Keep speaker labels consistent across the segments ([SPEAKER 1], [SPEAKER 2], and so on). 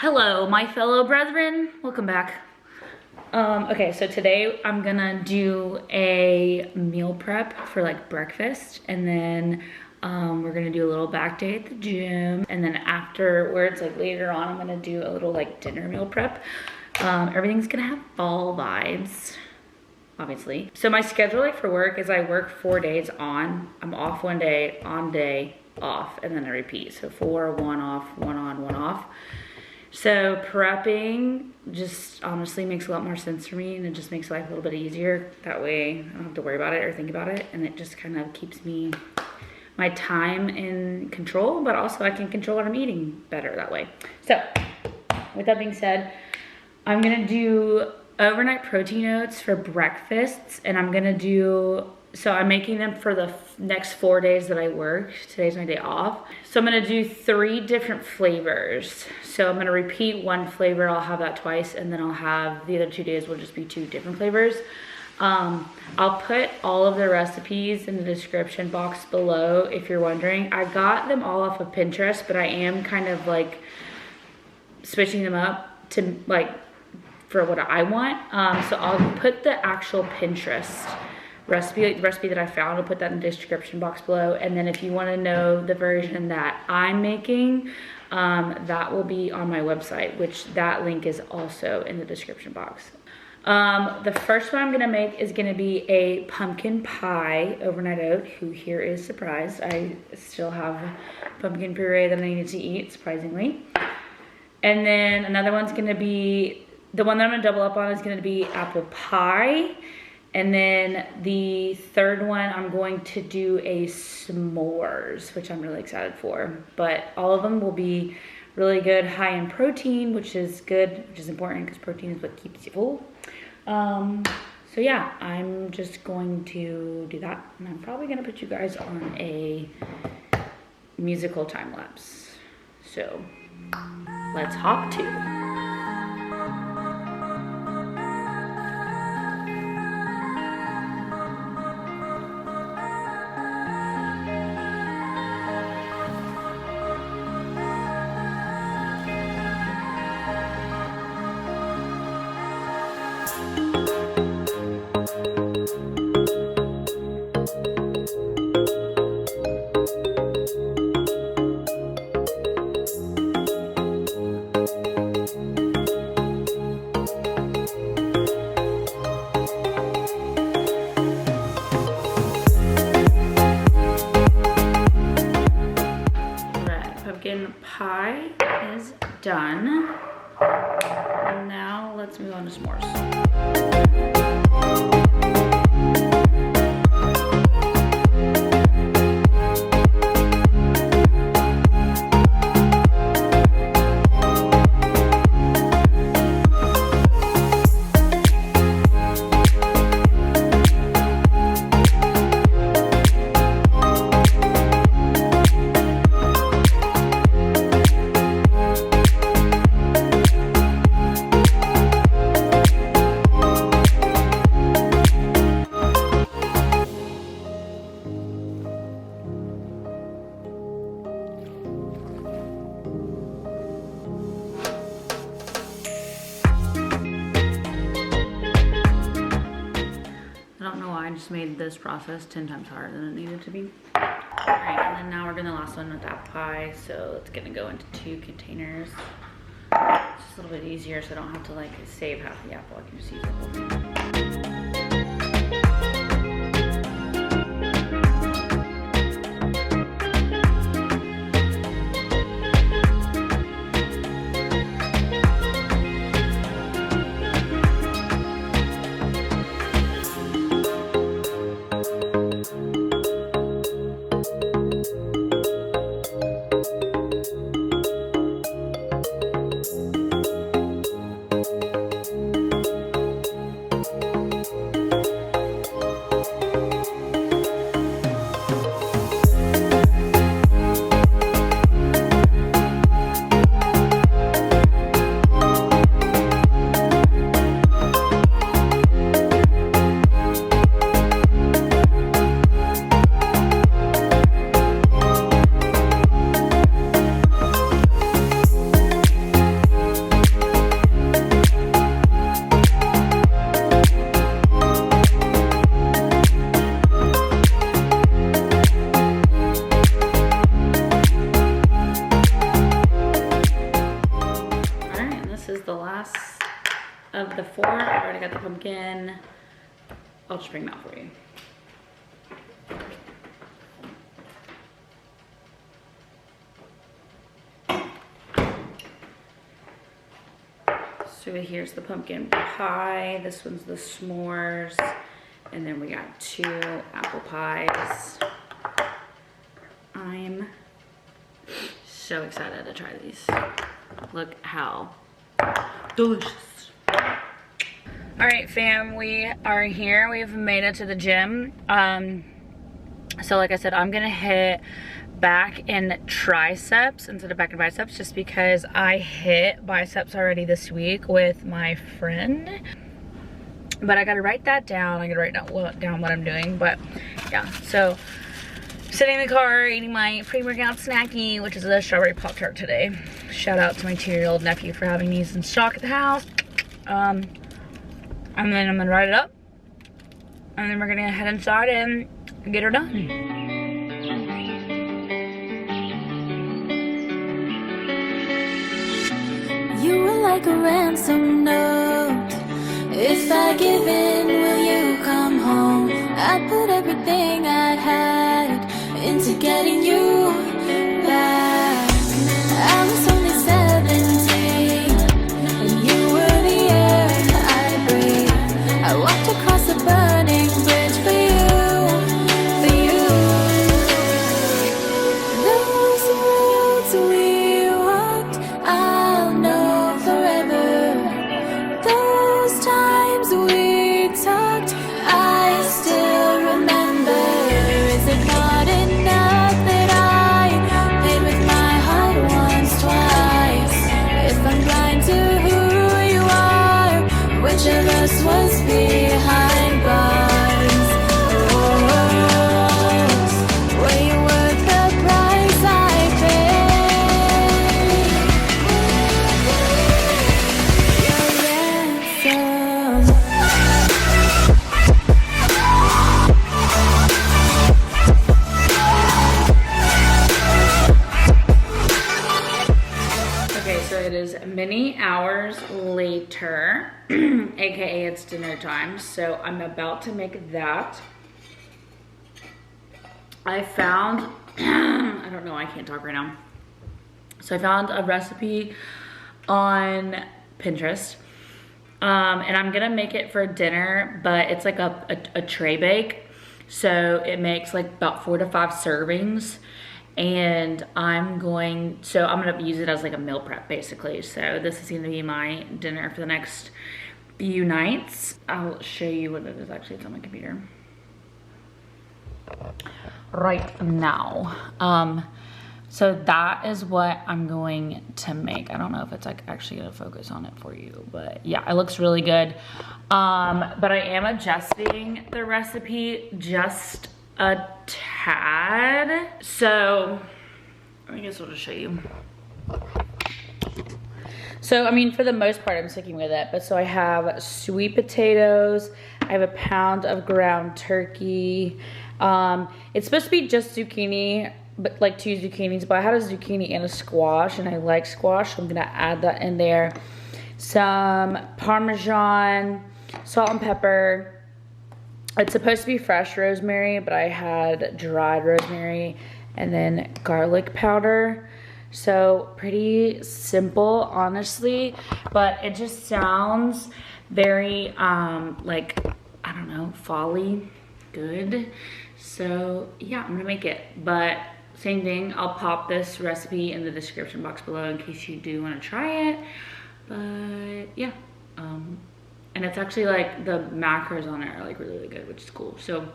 [SPEAKER 1] Hello, my fellow brethren. Welcome back. Okay, so today I'm gonna do a meal prep for like breakfast, and then we're gonna do a little back day at the gym, and then afterwards, like later on, I'm gonna do a little like dinner meal prep. Everything's gonna have fall vibes, obviously. So my schedule like for work is I work 4 days on, I'm off 1 day, on day, off, and then I repeat. So 4, 1 off, 1 on, 1 off. So prepping just honestly makes a lot more sense for me, and it just makes life a little bit easier. That way I don't have to worry about it or think about it, and it just kind of keeps my time in control, but also I can control what I'm eating better that way. So with that being said, I'm gonna do overnight protein oats for breakfasts, and I'm making them for the next 4 days that I work. Today's my day off. So I'm gonna do 3 different flavors. So I'm gonna repeat one flavor, I'll have that twice, and then I'll have the other 2 days will just be 2 different flavors. I'll put all of the recipes in the description box below if you're wondering. I got them all off of Pinterest, but I am kind of like switching them up to like for what I want. So I'll put the actual Pinterest recipe that I found. I'll put that in the description box below. And then if you want to know the version that I'm making, that will be on my website, which that link is also in the description box. The first one I'm gonna make is gonna be a pumpkin pie overnight oat. Who here is surprised? I still have pumpkin puree that I need to eat, surprisingly. And then another one's gonna be, the one that I'm gonna double up on is gonna be apple pie. And then the third one, I'm going to do a s'mores, which I'm really excited for. But all of them will be really good, high in protein, which is good, which is important because protein is what keeps you full. So yeah, I'm just going to do that. And I'm probably gonna put you guys on a musical time lapse. So let's hop to. Pie is done. And now let's move on to s'mores. I just made this process 10 times harder than it needed to be. All right, and then now we're doing the last one with apple pie. So it's gonna go into 2 containers. It's just a little bit easier so I don't have to like save half the apple. I can just use the whole thing. is the last of the 4. I've already got the pumpkin. I'll just bring them out for you. So here's the pumpkin pie. This one's the s'mores. And then we got 2 apple pies. I'm so excited to try these. Look how delicious. All right, fam, we are here. We've made it to the gym. So like I said, I'm gonna hit back and triceps instead of back and biceps, just because I hit biceps already this week with my friend. But I gotta write that down. I gotta write down what I'm doing. But yeah, so sitting in the car eating my pre-workout snacky, which is a strawberry Pop-Tart today. Shout out to my 2-year-old nephew for having these in stock at the house. And then I'm gonna write it up, and then we're gonna head inside and get her done.
[SPEAKER 2] You were like a ransom note. If I give in, will you come home? I put everything I had into getting you back. I was only 17, and you were the air I breathed. I walked across a burning bridge for you, for you. Those roads we walked, I'll know forever. Those times we talked, I still remember. Is it not enough that I paid with my heart once, twice? If I'm blind to who you are, which of us was behind bars? Oh, were you worth the price I paid? Your ransom.
[SPEAKER 1] Okay, so it is many hours later, aka it's dinner time. So I'm about to make that. I found, I don't know, I can't talk right now. So I found a recipe on Pinterest. And I'm gonna make it for dinner, but it's like a tray bake. So it makes like about 4 to 5 servings. And I'm gonna use it as like a meal prep basically. So this is gonna be my dinner for the next few nights. I'll show you what it is. Actually, it's on my computer right now. So that is what I'm going to make. I don't know if it's like actually gonna focus on it for you, but yeah, it looks really good. But I am adjusting the recipe just a tad. So I guess I'll just show you. So, I mean, for the most part, I'm sticking with it. But so I have sweet potatoes. I have a pound of ground turkey. It's supposed to be just zucchini, but like 2 zucchinis. But I had a zucchini and a squash, and I like squash, so I'm gonna add that in there. Some Parmesan, salt and pepper. It's supposed to be fresh rosemary, but I had dried rosemary and then garlic powder. So pretty simple, honestly, but it just sounds very, like, I don't know, fall-y good. So yeah, I'm gonna make it, but same thing, I'll pop this recipe in the description box below in case you do wanna try it. But yeah, and it's actually like the macros on it are like really, really good, which is cool. So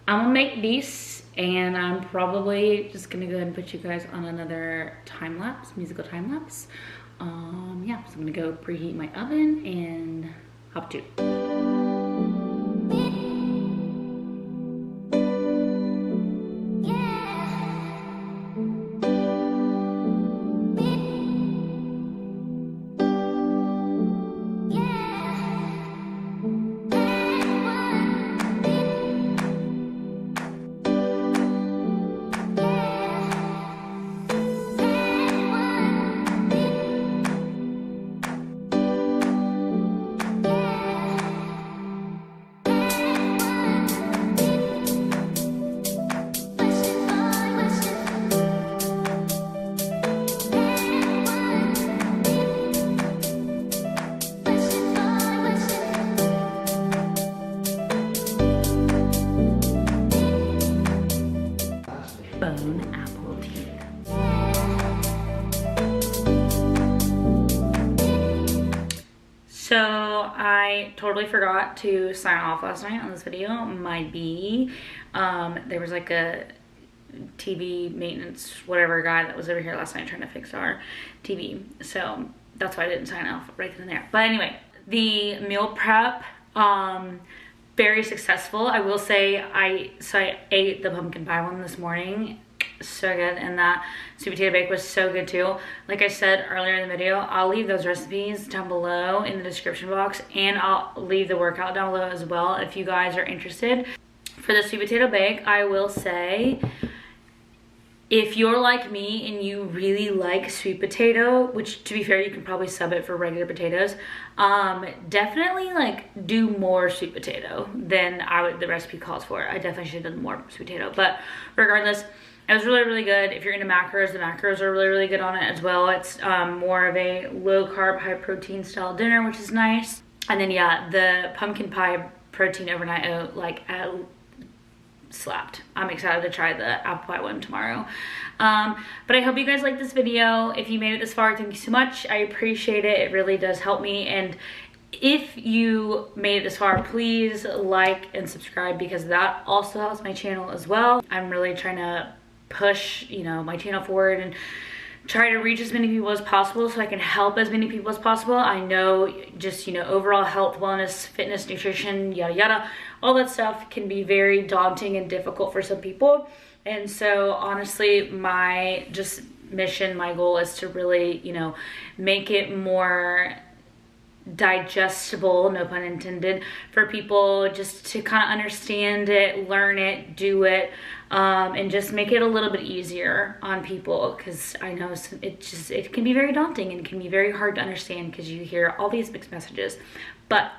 [SPEAKER 1] I'm gonna make these, and I'm probably just gonna go ahead and put you guys on another time lapse, musical time lapse. Yeah, so I'm gonna go preheat my oven and hop to. So I totally forgot to sign off last night on this video. My B, there was like a TV maintenance whatever guy that was over here last night trying to fix our TV. So that's why I didn't sign off right then and there. But anyway, the meal prep, very successful. I will say I ate the pumpkin pie one this morning. So good, and that sweet potato bake was so good too. Like I said earlier in the video, I'll leave those recipes down below in the description box, and I'll leave the workout down below as well if you guys are interested. For the sweet potato bake, I will say, if you're like me and you really like sweet potato, which to be fair, you can probably sub it for regular potatoes, definitely like do more sweet potato than the recipe calls for. I definitely should have done more sweet potato, but regardless, it was really, really good. If you're into macros, the macros are really, really good on it as well. It's more of a low carb, high protein style dinner, which is nice. And then yeah, the pumpkin pie protein overnight oat, like slapped. I'm excited to try the apple pie one tomorrow. But I hope you guys liked this video. If you made it this far, thank you so much. I appreciate it. It really does help me. And if you made it this far, please like and subscribe, because that also helps my channel as well. I'm really trying to push, you know, my channel forward and try to reach as many people as possible so I can help as many people as possible. I know just, you know, overall health, wellness, fitness, nutrition, yada yada, all that stuff can be very daunting and difficult for some people. And so honestly, my just mission, my goal is to really, you know, make it more digestible, no pun intended, for people just to kind of understand it, learn it, do it, and just make it a little bit easier on people, because I know it can be very daunting and it can be very hard to understand because you hear all these mixed messages. But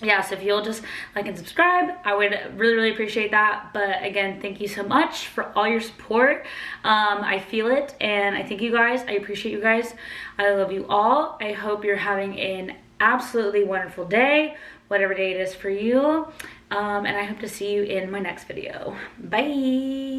[SPEAKER 1] yeah, so if you'll just like and subscribe, I would really, really appreciate that. But again, thank you so much for all your support. I feel it, and I thank you guys. I appreciate you guys. I love you all. I hope you're having an absolutely wonderful day, whatever day it is for you. And I hope to see you in my next video. Bye.